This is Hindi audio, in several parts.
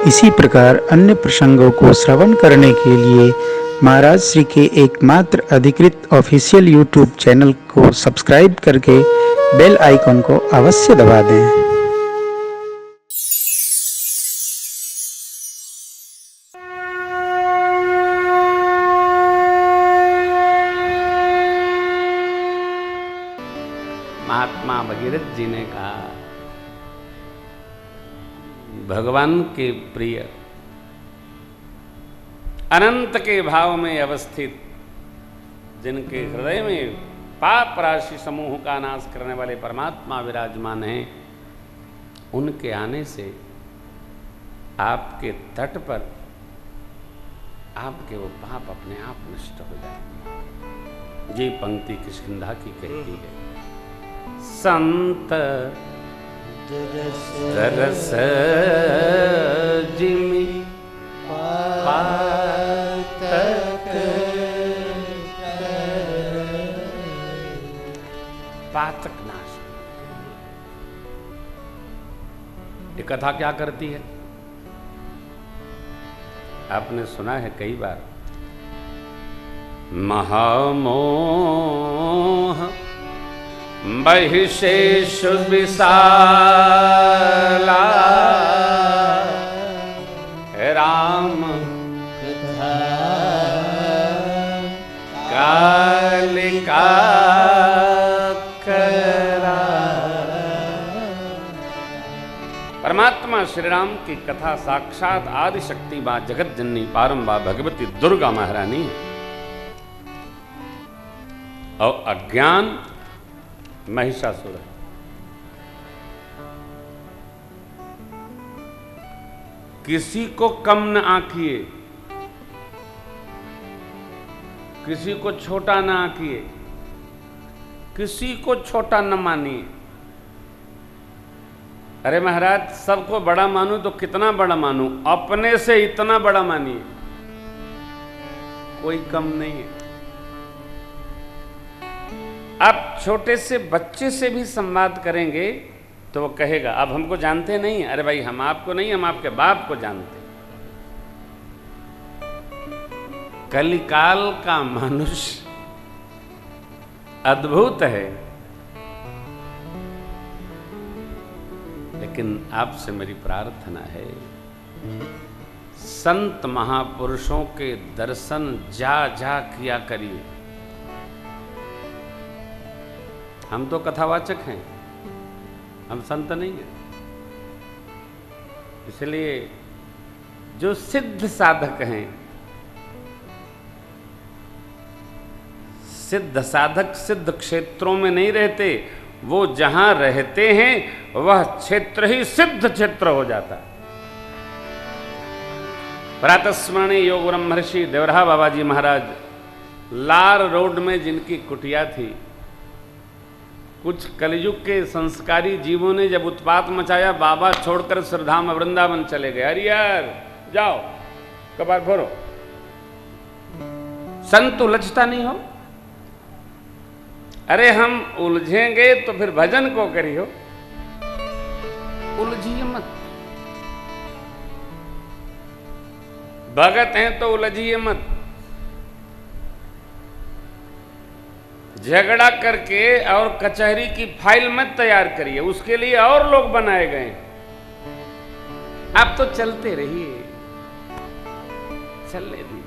इसी प्रकार अन्य प्रसंगों को श्रवण करने के लिए महाराज श्री के एकमात्र अधिकृत ऑफिशियल यूट्यूब चैनल को सब्सक्राइब करके बेल आइकन को अवश्य दबा दें। महात्मा भगीरथ जी ने कहा, भगवान के प्रिय अनंत के भाव में अवस्थित, जिनके हृदय में पाप राशि समूह का नाश करने वाले परमात्मा विराजमान हैं, उनके आने से आपके तट पर आपके वो पाप अपने आप नष्ट हो जाएंगे। ये पंक्ति किष्किंधा की कहती है, संत तरस जिमि पातक नाश। ये कथा क्या करती है? आपने सुना है कई बार, महामोह बहिषेष विशाला राम कथा कालिका करा। परमात्मा श्री राम की कथा साक्षात आदि शक्ति बा जगत जननी पारंबा भगवती दुर्गा महारानी और अज्ञान महिषासुर है। किसी को कम न आंकिए, किसी को छोटा न आंकिए, किसी को छोटा न मानिए। अरे महाराज, सबको बड़ा मानूं तो कितना बड़ा मानूं, अपने से इतना बड़ा मानिए, कोई कम नहीं है। आप छोटे से बच्चे से भी संवाद करेंगे तो वो कहेगा, अब हमको जानते नहीं। अरे भाई, हम आपको नहीं, हम आपके बाप को जानते। कलिकाल का मनुष्य अद्भुत है, लेकिन आपसे मेरी प्रार्थना है, संत महापुरुषों के दर्शन जा जा किया करिए। हम तो कथावाचक हैं, हम संत नहीं हैं। इसलिए जो सिद्ध साधक हैं, सिद्ध साधक सिद्ध क्षेत्रों में नहीं रहते, वो जहां रहते हैं वह क्षेत्र ही सिद्ध क्षेत्र हो जाता है। प्रातस्मरणीय योग ब्रह्म महर्षि देवरहा बाबा जी महाराज, लार रोड में जिनकी कुटिया थी, कुछ कलयुग के संस्कारी जीवों ने जब उत्पात मचाया, बाबा छोड़कर श्रद्धाम वृंदावन चले गए। अरे यार, जाओ कपार फोड़ो, संत उलझता नहीं हो। अरे हम उलझेंगे तो फिर भजन को करियो, उलझिए मत। भगत हैं तो उलझिए मत। झगड़ा करके और कचहरी की फाइल मत तैयार करिए, उसके लिए और लोग बनाए गए। आप तो चलते रहिए, चलने दीजिए।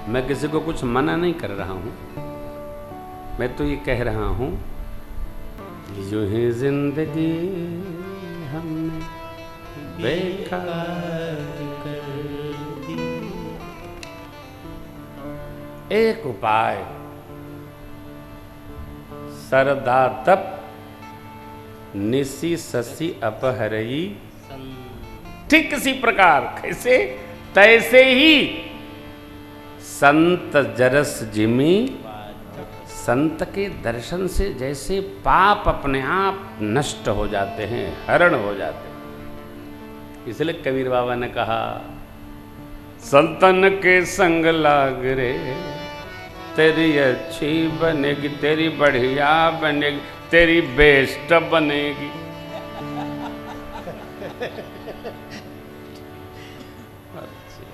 मैं किसी को कुछ मना नहीं कर रहा हूं, मैं तो ये कह रहा हूं, जो है जिंदगी हमने बेकार कर दी। एक उपाय, सरदा तप निसी ससी अपहरई। ठीक इसी प्रकार, कैसे? तैसे ही संत जरस जिमी, संत के दर्शन से जैसे पाप अपने आप नष्ट हो जाते हैं, हरण हो जाते हैं। इसलिए कबीर बाबा ने कहा, संतन के संग लाग रे, तेरी अच्छी बनेगी, तेरी बढ़िया बनेगी, तेरी बेस्ट बनेगी। अच्छा।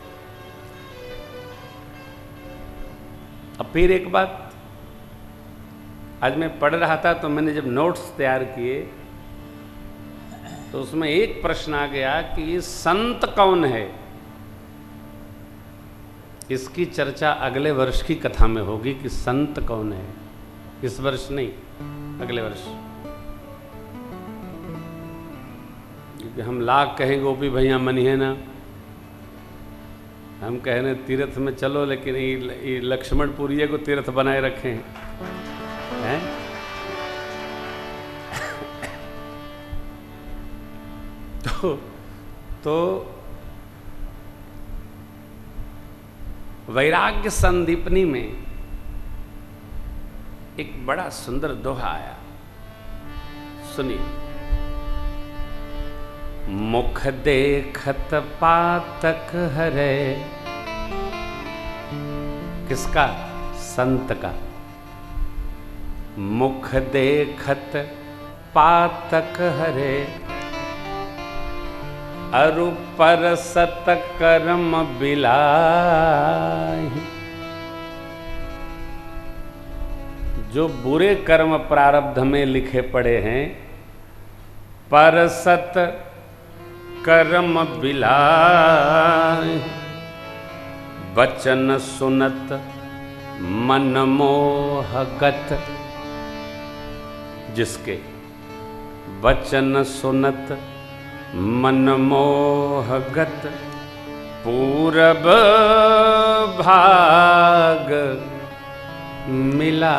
अब फिर एक बात, आज मैं पढ़ रहा था तो मैंने जब नोट्स तैयार किए तो उसमें एक प्रश्न आ गया कि ये संत कौन है। इसकी चर्चा अगले वर्ष की कथा में होगी कि संत कौन है, इस वर्ष नहीं, अगले वर्ष। क्योंकि हम लाख कहें गोपी भैया मनी है ना, हम कह रहे तीर्थ में चलो, लेकिन ये लक्ष्मणपुरिया को तीर्थ बनाए रखे हैं। तो वैराग्य संदीपनी में एक बड़ा सुंदर दोहा आया, सुनिए। मुख देखत पातक हरे, किसका? संत का। मुख देखत पातक हरे, अरु परसत कर्म बिलाहि। जो बुरे कर्म प्रारब्ध में लिखे पड़े हैं, परसत कर्म बिलाहि। वचन सुनत मन मोहगत, जिसके वचन सुनत मन मोहगत, पूरब भाग मिला।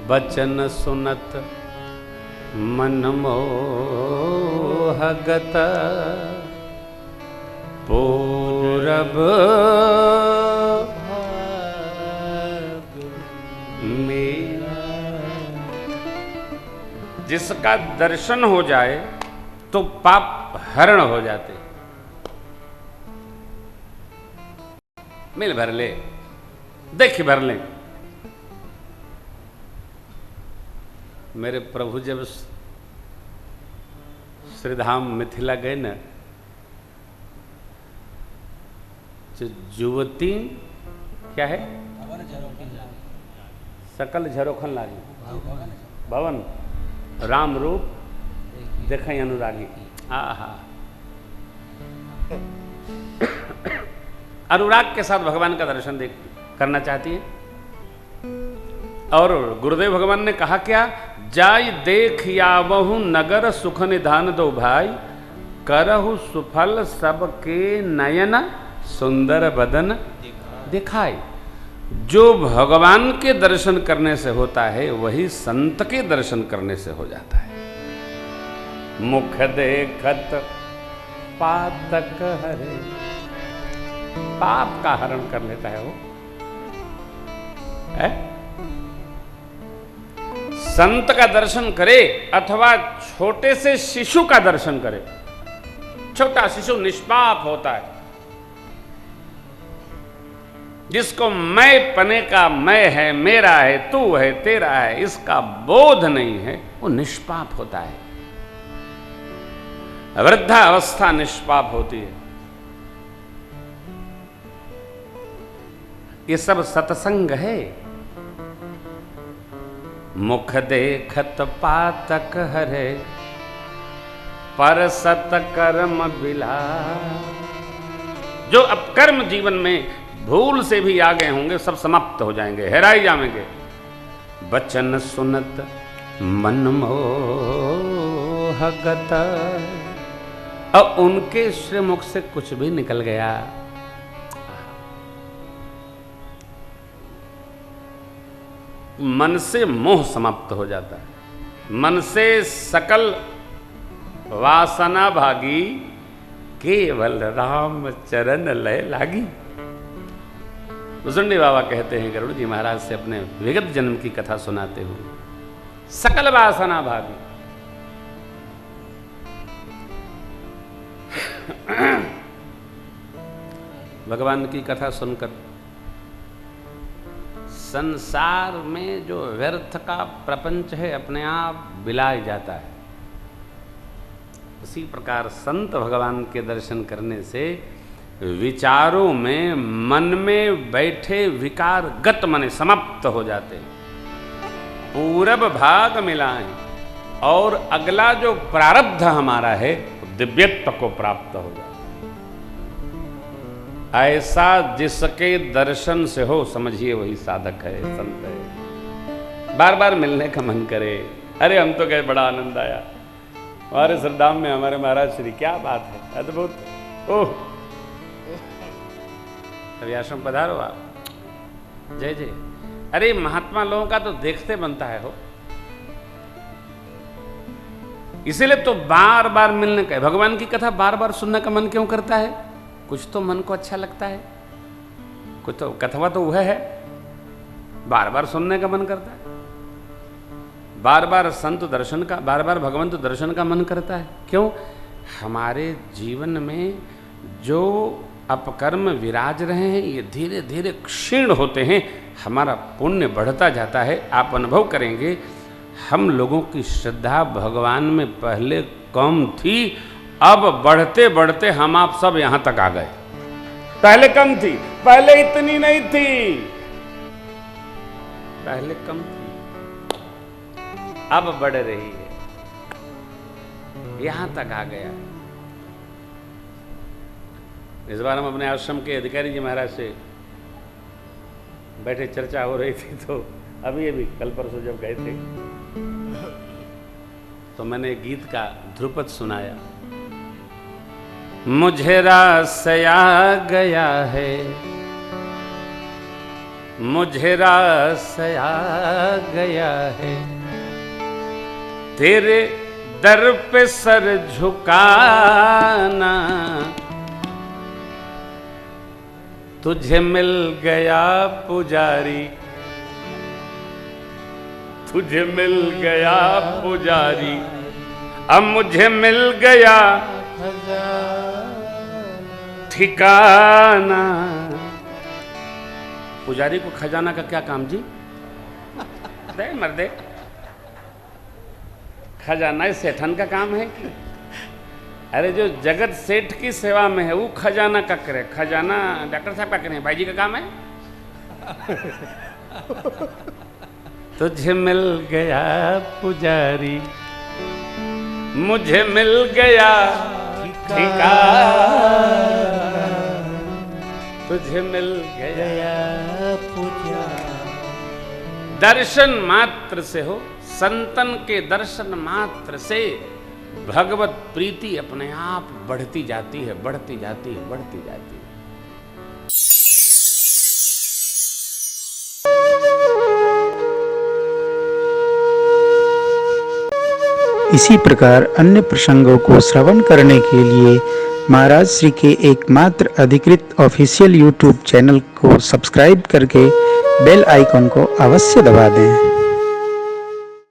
वचन सुनत मन मोहगत, पूरब भाग मिला। जिसका दर्शन हो जाए तो पाप हरण हो जाते। मिल भर ले, देख भर ले। मेरे प्रभु जब श्रीधाम मिथिला गए न, जो युवती क्या है, सकल झरोखन लागी भवन, राम रूप देखें अनुरागी। आहा, अनुराग के साथ भगवान का दर्शन करना चाहती है। और गुरुदेव भगवान ने कहा क्या? जाय देख यावहु नगर सुख निधान दो भाई, करहु सुफल सबके नयन सुंदर बदन दिखाई। जो भगवान के दर्शन करने से होता है वही संत के दर्शन करने से हो जाता है। मुख देखत पातक हरे, पाप का हरण कर लेता है वो है? संत का दर्शन करे अथवा छोटे से शिशु का दर्शन करे। छोटा शिशु निष्पाप होता है, जिसको मैं पने का मैं है, मेरा है, तू है, तेरा है, इसका बोध नहीं है, वो निष्पाप होता है। वृद्धा अवस्था निष्पाप होती है। ये सब सत्संग है। मुख देखत पातक हरे, पर सत कर्म बिला। जो अब कर्म जीवन में भूल से भी आ गए होंगे, सब समाप्त हो जाएंगे, हेराई जाएंगे। बचन सुनत मन मोहगत, और उनके श्रीमुख से कुछ भी निकल गया, मन से मोह समाप्त हो जाता है। मन से सकल वासना भागी, केवल राम चरण लय लागी। उजुंडी बाबा कहते हैं गरुड़ जी महाराज से अपने विगत जन्म की कथा सुनाते हुए, सकल वासना भागी। भगवान की कथा सुनकर संसार में जो व्यर्थ का प्रपंच है अपने आप बिलाया जाता है। उसी प्रकार संत भगवान के दर्शन करने से विचारों में, मन में बैठे विकार गत मने समाप्त हो जाते हैं, पूरब भाग मिलाएं और अगला जो प्रारब्ध हमारा है दिव्यत्व को प्राप्त हो जाए। ऐसा जिसके दर्शन से हो, समझिए वही साधक है, संत है। बार बार मिलने का मन करे। अरे हम तो गए, बड़ा आनंद आया हमारे सरदाम में, हमारे महाराज श्री, क्या बात है, अद्भुत। ओह, अभी आश्रम पधारो आप, जय जय। अरे महात्मा लोगों का तो देखते बनता है हो, इसीलिए तो बार बार मिलने का, भगवान की कथा बार बार सुनने का मन क्यों करता है? कुछ तो मन को अच्छा लगता है, कुछ तो कथवा तो वह है, बार बार सुनने का मन करता है, बार बार संत दर्शन का, बार बार भगवंत दर्शन का मन करता है। क्यों? हमारे जीवन में जो अपकर्म विराज रहे हैं ये धीरे धीरे क्षीण होते हैं, हमारा पुण्य बढ़ता जाता है। आप अनुभव करेंगे, हम लोगों की श्रद्धा भगवान में पहले कम थी, अब बढ़ते बढ़ते हम आप सब यहां तक आ गए। पहले कम थी, पहले इतनी नहीं थी, पहले कम थी, अब बढ़ रही है, यहां तक आ गया। इस बार हम अपने आश्रम के अधिकारी जी महाराज से बैठे, चर्चा हो रही थी, तो अभी कल परसों जब गए थे तो मैंने गीत का ध्रुपद सुनाया। मुझे रास आ गया है, मुझे रास आ गया है, तेरे दर पे सर झुकाना, तुझे मिल गया पुजारी, तुझे मिल गया पुजारी, अब मुझे मिल गया ठिकाना। पुजारी को खजाना का क्या काम जी? दे मर्दे, खजाना सेठन का काम है कि? अरे जो जगत सेठ की सेवा में है वो खजाना का करे, खजाना डॉक्टर साहब का करें, भाई जी का काम है। तुझे मिल गया पुजारी, मुझे मिल गया ठिकाना, तुझे मिल गया पुजारी। दर्शन मात्र से हो, संतन के दर्शन मात्र से भगवत प्रीति अपने आप बढ़ती जाती है, बढ़ती जाती है, बढ़ती जाती है। इसी प्रकार अन्य प्रसंगों को श्रवण करने के लिए महाराज श्री के एकमात्र अधिकृत ऑफिशियल यूट्यूब चैनल को सब्सक्राइब करके बेल आइकन को अवश्य दबा दें।